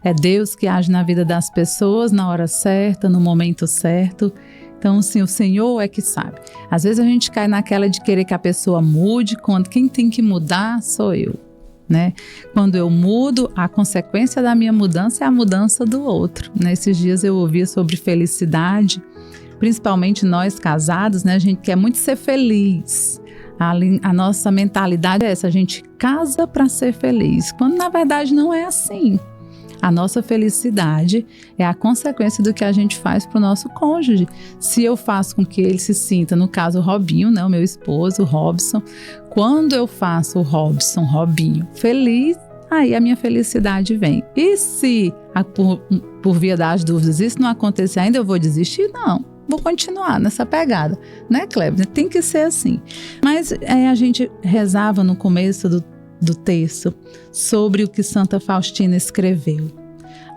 É Deus que age na vida das pessoas na hora certa, no momento certo. Então, assim, o Senhor é que sabe. Às vezes a gente cai naquela de querer que a pessoa mude, quando quem tem que mudar sou eu, né? Quando eu mudo, a consequência da minha mudança é a mudança do outro. Nesses dias eu ouvia sobre felicidade, principalmente nós casados, né? A gente quer muito ser feliz. A nossa mentalidade é essa, a gente casa para ser feliz, quando na verdade não é assim. A nossa felicidade é a consequência do que a gente faz para o nosso cônjuge. Se eu faço com que ele se sinta, no caso o Robinho, né, o meu esposo, o Robson, quando eu faço o Robinho feliz, aí a minha felicidade vem. E se, por via das dúvidas, isso não acontecer ainda, eu vou desistir? Não. Vou continuar nessa pegada, né, Kleber? Tem que ser assim. Mas a gente rezava no começo do texto sobre o que Santa Faustina escreveu.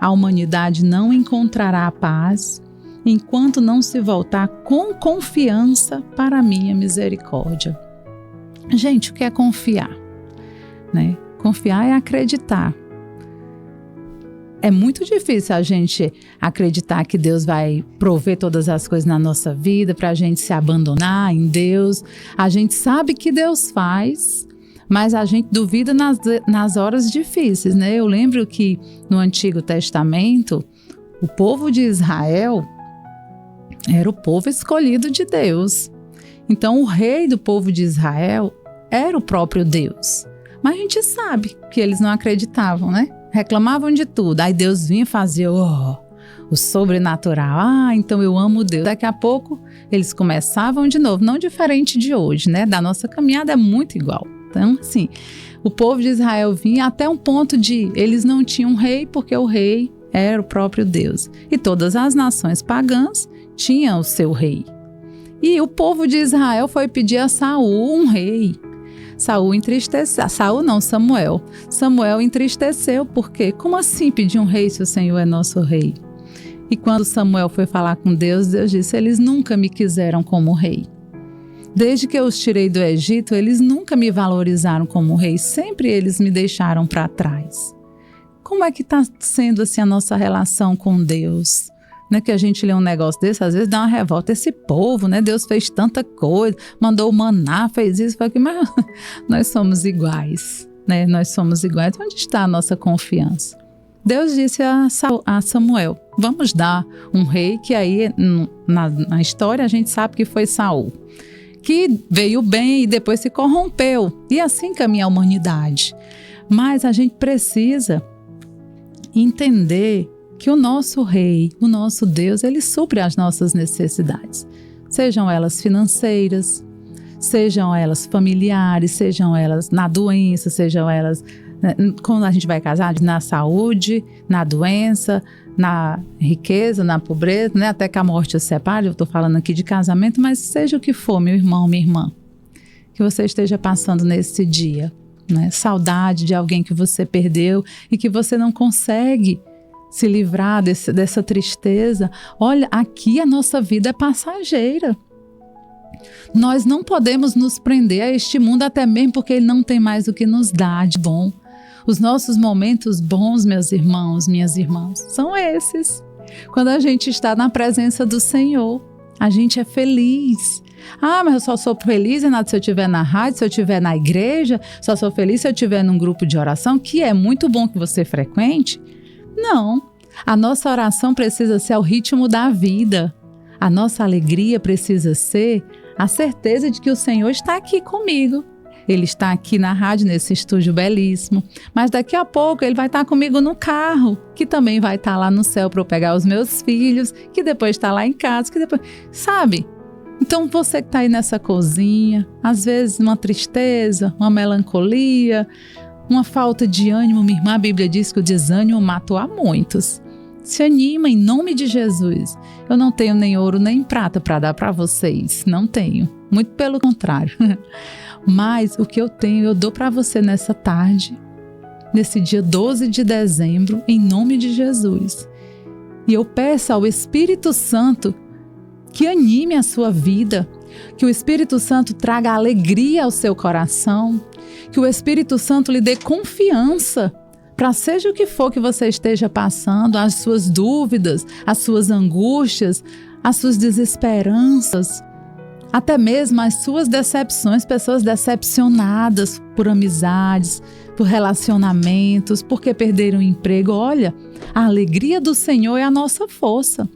A humanidade não encontrará a paz enquanto não se voltar com confiança para a minha misericórdia. Gente, o que é confiar? Né? Confiar é acreditar. É muito difícil a gente acreditar que Deus vai prover todas as coisas na nossa vida, para a gente se abandonar em Deus. A gente sabe que Deus faz, mas a gente duvida nas horas difíceis, né? Eu lembro que no Antigo Testamento, o povo de Israel era o povo escolhido de Deus. Então, o rei do povo de Israel era o próprio Deus. Mas a gente sabe que eles não acreditavam, né? Reclamavam de tudo. Aí Deus vinha e fazia o sobrenatural. Então eu amo Deus. Daqui a pouco eles começavam de novo. Não diferente de hoje, né? Da nossa caminhada é muito igual. Então, assim, o povo de Israel vinha até um ponto de eles não tinham rei, porque o rei era o próprio Deus. E todas as nações pagãs tinham o seu rei. E o povo de Israel foi pedir a Saul um rei. Saul entristeceu. Samuel. Samuel entristeceu, porque como assim pedir um rei se o Senhor é nosso rei? E quando Samuel foi falar com Deus, Deus disse: eles nunca me quiseram como rei. Desde que eu os tirei do Egito, eles nunca me valorizaram como rei, sempre eles me deixaram para trás. Como é que está sendo assim a nossa relação com Deus? Né, que a gente lê um negócio desse, às vezes dá uma revolta. Esse povo, né? Deus fez tanta coisa, mandou o maná, fez isso, fez aquilo, mas nós somos iguais, né? Nós somos iguais. Onde está a nossa confiança? Deus disse a Samuel: vamos dar um rei, que aí na história a gente sabe que foi Saul, que veio bem e depois se corrompeu. E assim caminha a humanidade. Mas a gente precisa entender que o nosso rei, o nosso Deus, ele supre as nossas necessidades. Sejam elas financeiras, sejam elas familiares, sejam elas na doença, sejam elas, quando a gente vai casar, na saúde, na doença, na riqueza, na pobreza, né? Até que a morte os separe. Eu estou falando aqui de casamento, mas seja o que for, meu irmão, minha irmã, que você esteja passando nesse dia, né? Saudade de alguém que você perdeu e que você não consegue se livrar dessa tristeza. Olha, aqui a nossa vida é passageira. Nós não podemos nos prender a este mundo, até mesmo porque ele não tem mais o que nos dar de bom. Os nossos momentos bons, meus irmãos, minhas irmãs, são esses. Quando a gente está na presença do Senhor, a gente é feliz. Ah, mas eu só sou feliz, Renato, se eu estiver na rádio, se eu estiver na igreja, só sou feliz se eu estiver num grupo de oração, que é muito bom que você frequente. Não, a nossa oração precisa ser ao ritmo da vida. A nossa alegria precisa ser a certeza de que o Senhor está aqui comigo. Ele está aqui na rádio, nesse estúdio belíssimo, mas daqui a pouco ele vai estar comigo no carro, que também vai estar lá no céu para eu pegar os meus filhos, que depois está lá em casa, que depois... Sabe? Então você que está aí nessa cozinha, às vezes uma tristeza, uma melancolia, uma falta de ânimo, minha irmã, a Bíblia diz que o desânimo matou a muitos. Se anima em nome de Jesus. Eu não tenho nem ouro nem prata para dar para vocês, não tenho, muito pelo contrário. Mas o que eu tenho, eu dou para você nessa tarde, nesse dia 12 de dezembro, em nome de Jesus. E eu peço ao Espírito Santo que anime a sua vida, que o Espírito Santo traga alegria ao seu coração, que o Espírito Santo lhe dê confiança para seja o que for que você esteja passando, as suas dúvidas, as suas angústias, as suas desesperanças, até mesmo as suas decepções, pessoas decepcionadas por amizades, por relacionamentos, porque perderam o emprego. Olha, a alegria do Senhor é a nossa força.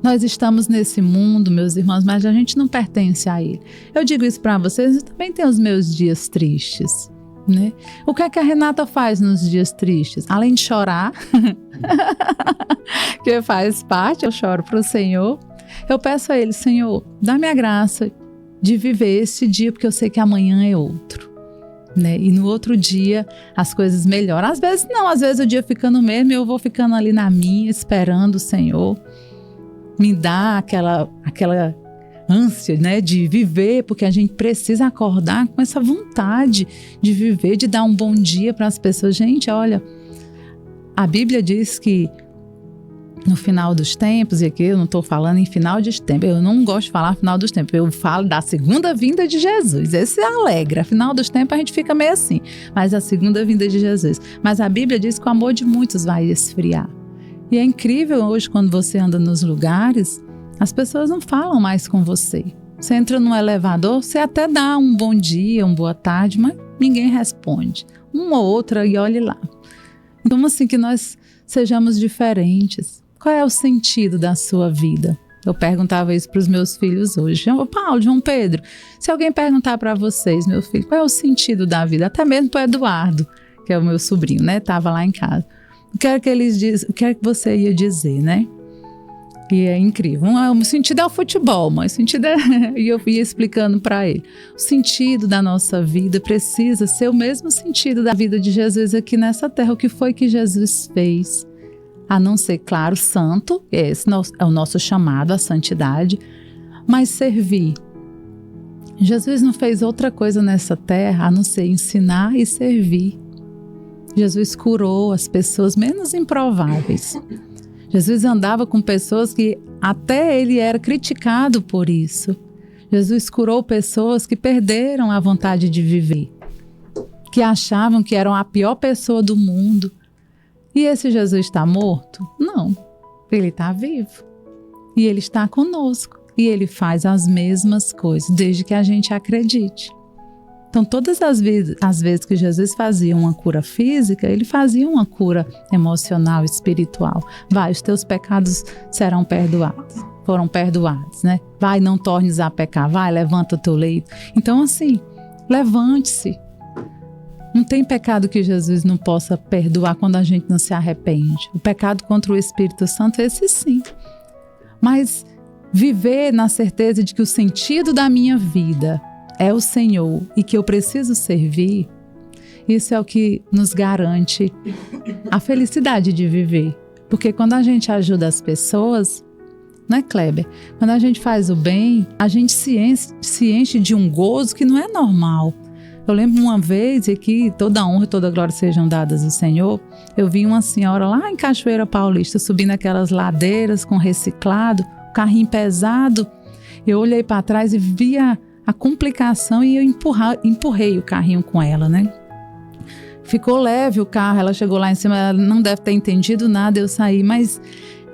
Nós estamos nesse mundo, meus irmãos, mas a gente não pertence a ele. Eu digo isso para vocês, eu também tenho os meus dias tristes, né? O que é que a Renata faz nos dias tristes? Além de chorar, que faz parte, eu choro para o Senhor, eu peço a Ele: Senhor, dá-me a graça de viver esse dia, porque eu sei que amanhã é outro, né? E no outro dia as coisas melhoram. Às vezes não, às vezes o dia fica no mesmo e eu vou ficando ali na minha, esperando o Senhor me dar aquela ânsia, né, de viver, porque a gente precisa acordar com essa vontade de viver, de dar um bom dia para as pessoas. Gente, olha, a Bíblia diz que no final dos tempos, e aqui eu não estou falando em final dos tempos, eu não gosto de falar final dos tempos, eu falo da segunda vinda de Jesus. Esse alegra. Final dos tempos a gente fica meio assim, mas a segunda vinda de Jesus. Mas a Bíblia diz que o amor de muitos vai esfriar. E é incrível hoje, quando você anda nos lugares, as pessoas não falam mais com você. Você entra no elevador, você até dá um bom dia, uma boa tarde, mas ninguém responde. Uma ou outra, e olhe lá. Então, assim, que nós sejamos diferentes. Qual é o sentido da sua vida? Eu perguntava isso para os meus filhos hoje. Paulo, João Pedro, se alguém perguntar para vocês, meu filho, qual é o sentido da vida? Até mesmo para o Eduardo, que é o meu sobrinho, né? Estava lá em casa. O que é que você ia dizer, né? E é incrível. O sentido é o futebol, mas o sentido é... E eu ia explicando para ele. O sentido da nossa vida precisa ser o mesmo sentido da vida de Jesus aqui nessa terra. O que foi que Jesus fez? A não ser, claro, santo, esse é o nosso chamado, a santidade, mas servir. Jesus não fez outra coisa nessa terra a não ser ensinar e servir. Jesus curou as pessoas menos improváveis. Jesus andava com pessoas que até ele era criticado por isso. Jesus curou pessoas que perderam a vontade de viver, que achavam que eram a pior pessoa do mundo. E esse Jesus está morto? Não, ele está vivo. E ele está conosco. E ele faz as mesmas coisas, desde que a gente acredite. Então, todas as vezes que Jesus fazia uma cura física, ele fazia uma cura emocional, espiritual. Vai, os teus pecados serão perdoados. Foram perdoados, né? Vai, não tornes a pecar. Vai, levanta o teu leito. Então, assim, levante-se. Não tem pecado que Jesus não possa perdoar quando a gente não se arrepende. O pecado contra o Espírito Santo, esse sim. Mas viver na certeza de que o sentido da minha vida é o Senhor e que eu preciso servir, isso é o que nos garante a felicidade de viver. Porque quando a gente ajuda as pessoas, né, Kleber? Quando a gente faz o bem, a gente se enche de um gozo que não é normal. Eu lembro uma vez, e aqui toda a honra e toda a glória sejam dadas ao Senhor, eu vi uma senhora lá em Cachoeira Paulista subindo aquelas ladeiras com reciclado, carrinho pesado. Eu olhei para trás e vi a complicação e eu empurrei o carrinho com ela, né? Ficou leve o carro, ela chegou lá em cima, ela não deve ter entendido nada, eu saí, mas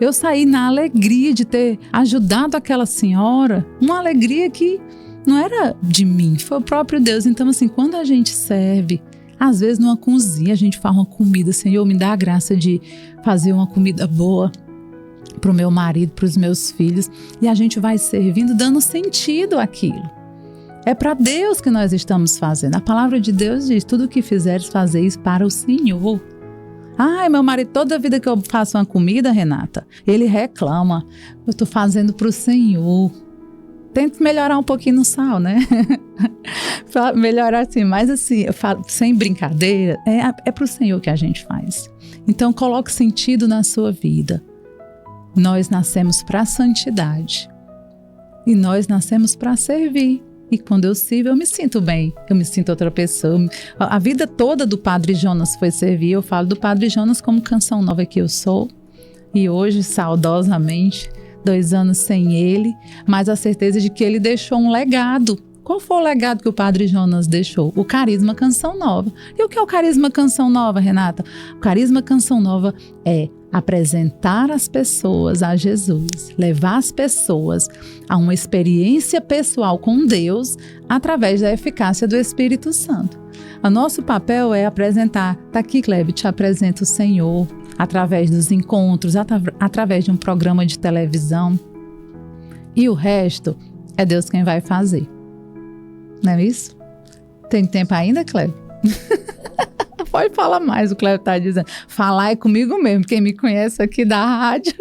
eu saí na alegria de ter ajudado aquela senhora, uma alegria que não era de mim, foi o próprio Deus. Então, assim, quando a gente serve, às vezes numa cozinha, a gente faz uma comida, Senhor, me dá a graça de fazer uma comida boa para o meu marido, para os meus filhos, e a gente vai servindo, dando sentido àquilo. É para Deus que nós estamos fazendo. A palavra de Deus diz, tudo o que fizeres, fazeis para o Senhor. Ai, meu marido, toda vida que eu faço uma comida, Renata, ele reclama. Eu estou fazendo para o Senhor. Tento melhorar um pouquinho no sal, né? Melhorar assim, mas assim, eu falo, sem brincadeira, é para o Senhor que a gente faz. Então, coloque sentido na sua vida. Nós nascemos para a santidade. E nós nascemos para servir. E quando eu sirvo, eu me sinto bem. Eu me sinto outra pessoa. A vida toda do Padre Jonas foi servir. Eu falo do Padre Jonas como canção nova que eu sou. E hoje, saudosamente, 2 anos sem ele, mas a certeza de que ele deixou um legado Qual foi o legado que o Padre Jonas deixou? O Carisma Canção Nova. E o que é o Carisma Canção Nova, Renata? O Carisma Canção Nova é apresentar as pessoas a Jesus, levar as pessoas a uma experiência pessoal com Deus através da eficácia do Espírito Santo. O nosso papel é apresentar, tá aqui, Clebe, te apresento o Senhor, através dos encontros, através de um programa de televisão. E o resto é Deus quem vai fazer. Não é isso? Tem tempo ainda, Clebe? Pode falar mais, o Clébio está dizendo. Falar é comigo mesmo. Quem me conhece aqui da rádio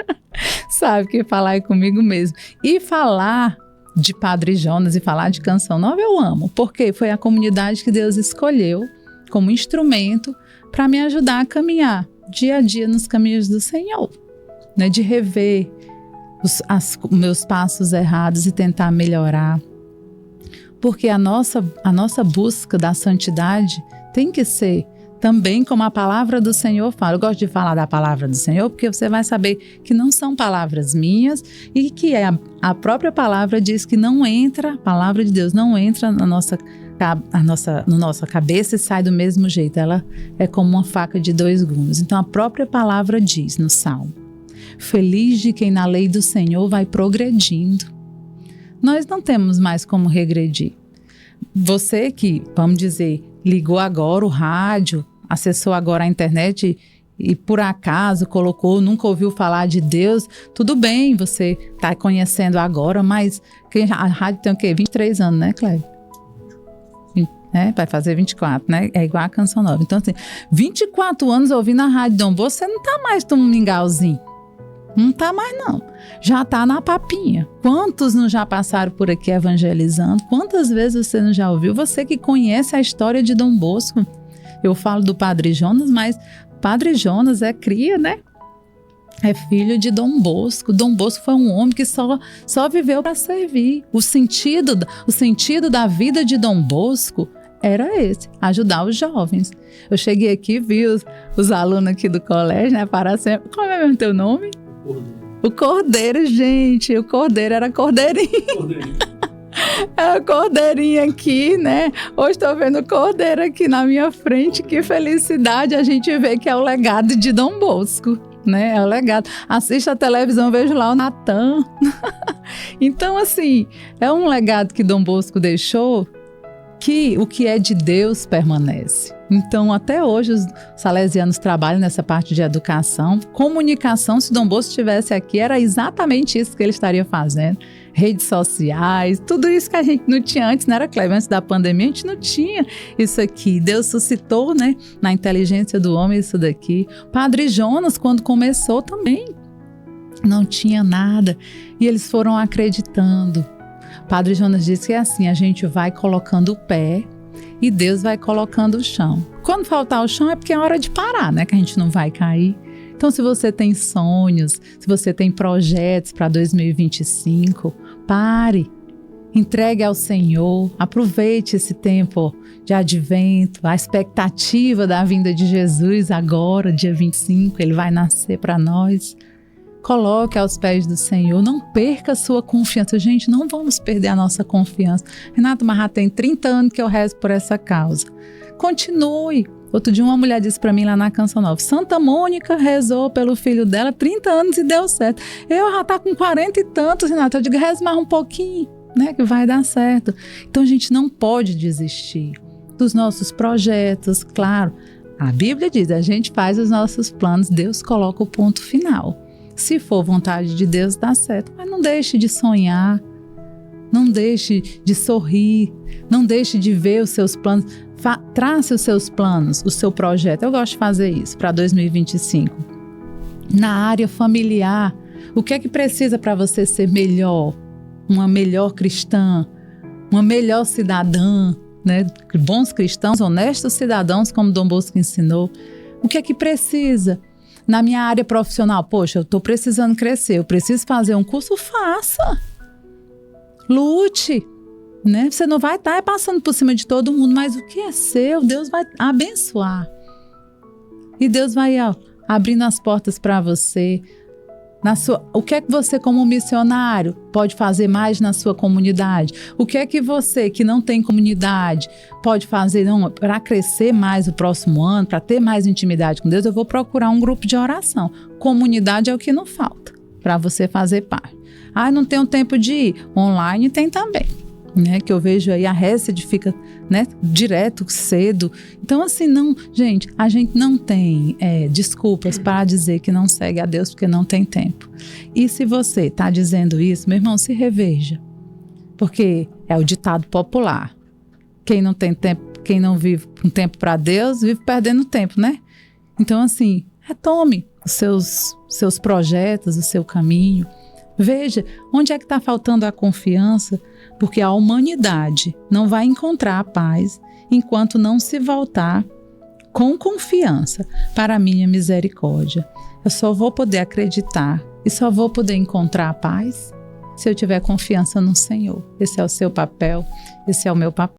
sabe que falar é comigo mesmo. E falar de Padre Jonas e falar de Canção Nova eu amo, porque foi a comunidade que Deus escolheu como instrumento para me ajudar a caminhar dia a dia nos caminhos do Senhor, né? De rever os meus passos errados e tentar melhorar. Porque a nossa busca da santidade tem que ser também como a palavra do Senhor fala. Eu gosto de falar da palavra do Senhor porque você vai saber que não são palavras minhas e que a própria palavra diz que não entra, a palavra de Deus não entra na nossa cabeça e sai do mesmo jeito. Ela é como uma faca de dois gumes. Então a própria palavra diz no Salmo: feliz de quem na lei do Senhor vai progredindo. Nós não temos mais como regredir. Você que, vamos dizer, ligou agora o rádio, acessou agora a internet e por acaso colocou, nunca ouviu falar de Deus, tudo bem, você está conhecendo agora, mas a rádio tem o quê? 23 anos, né, Cléber? Vai fazer 24, né? É igual a Canção Nova. Então, assim, 24 anos ouvindo a Rádio Dom Bosco, você não está mais tão mingauzinho. Não está mais, não. Já está na papinha. Quantos não já passaram por aqui evangelizando? Quantas vezes você não já ouviu? Você que conhece a história de Dom Bosco. Eu falo do Padre Jonas, mas Padre Jonas é cria, né? É filho de Dom Bosco. Dom Bosco foi um homem que só viveu para servir. O sentido da vida de Dom Bosco era esse, ajudar os jovens. Eu cheguei aqui, vi os alunos aqui do colégio, né? Para sempre. Qual é o teu nome? O Cordeiro, gente. O Cordeiro era Cordeirinho. É o Cordeirinho aqui, né? Hoje estou vendo o Cordeiro aqui na minha frente. Que felicidade a gente ver que é o legado de Dom Bosco, né? É o legado. Assiste a televisão, vejo lá o Natan. Então, assim, é um legado que Dom Bosco deixou, que o que é de Deus permanece. Então, até hoje, os salesianos trabalham nessa parte de educação. Comunicação, se Dom Bosco estivesse aqui, era exatamente isso que ele estaria fazendo. Redes sociais, tudo isso que a gente não tinha antes, não era, Cléber? Antes da pandemia, a gente não tinha isso aqui. Deus suscitou, né, na inteligência do homem isso daqui. Padre Jonas, quando começou também, não tinha nada. E eles foram acreditando. Padre Jonas disse que é assim, a gente vai colocando o pé e Deus vai colocando o chão. Quando faltar o chão é porque é hora de parar, né? Que a gente não vai cair. Então, se você tem sonhos, se você tem projetos para 2025, pare, entregue ao Senhor, aproveite esse tempo de advento, a expectativa da vinda de Jesus agora, dia 25, ele vai nascer para nós. Coloque aos pés do Senhor, não perca a sua confiança. Gente, não vamos perder a nossa confiança. Renato, mas já tem 30 anos que eu rezo por essa causa. Continue. Outro dia uma mulher disse para mim lá na Canção Nova: Santa Mônica rezou pelo filho dela 30 anos e deu certo. Eu já tá com 40 e tantos, Renato. Eu digo, reze mais um pouquinho, né, que vai dar certo. Então a gente não pode desistir dos nossos projetos. Claro, a Bíblia diz, a gente faz os nossos planos, Deus coloca o ponto final. Se for vontade de Deus, dá certo. Mas não deixe de sonhar, não deixe de sorrir, não deixe de ver os seus planos. Trace os seus planos, o seu projeto. Eu gosto de fazer isso para 2025. Na área familiar, o que é que precisa para você ser melhor? Uma melhor cristã, uma melhor cidadã, né? Bons cristãos, honestos cidadãos, como Dom Bosco ensinou. O que é que precisa? Na minha área profissional, poxa, eu estou precisando crescer, eu preciso fazer um curso, faça. Lute, né? Você não vai estar passando por cima de todo mundo, mas o que é seu, Deus vai abençoar. E Deus vai abrindo as portas para você. O que é que você, como missionário, pode fazer mais na sua comunidade? O que é que você, que não tem comunidade, pode fazer para crescer mais o próximo ano, para ter mais intimidade com Deus? Eu vou procurar um grupo de oração. Comunidade é o que não falta para você fazer parte. Não tenho tempo de ir. Online tem também, né? Que eu vejo aí a Hesed fica, né, direto, cedo. Então, assim, não, gente, a gente não tem desculpas para dizer que não segue a Deus porque não tem tempo. E se você está dizendo isso, meu irmão, se reveja. Porque é o ditado popular. Quem não tem tempo, quem não vive com tempo para Deus, vive perdendo tempo, né? Então, assim, retome os seus projetos, o seu caminho. Veja onde é que está faltando a confiança, porque a humanidade não vai encontrar a paz enquanto não se voltar com confiança para a minha misericórdia. Eu só vou poder acreditar e só vou poder encontrar a paz se eu tiver confiança no Senhor. Esse é o seu papel, esse é o meu papel.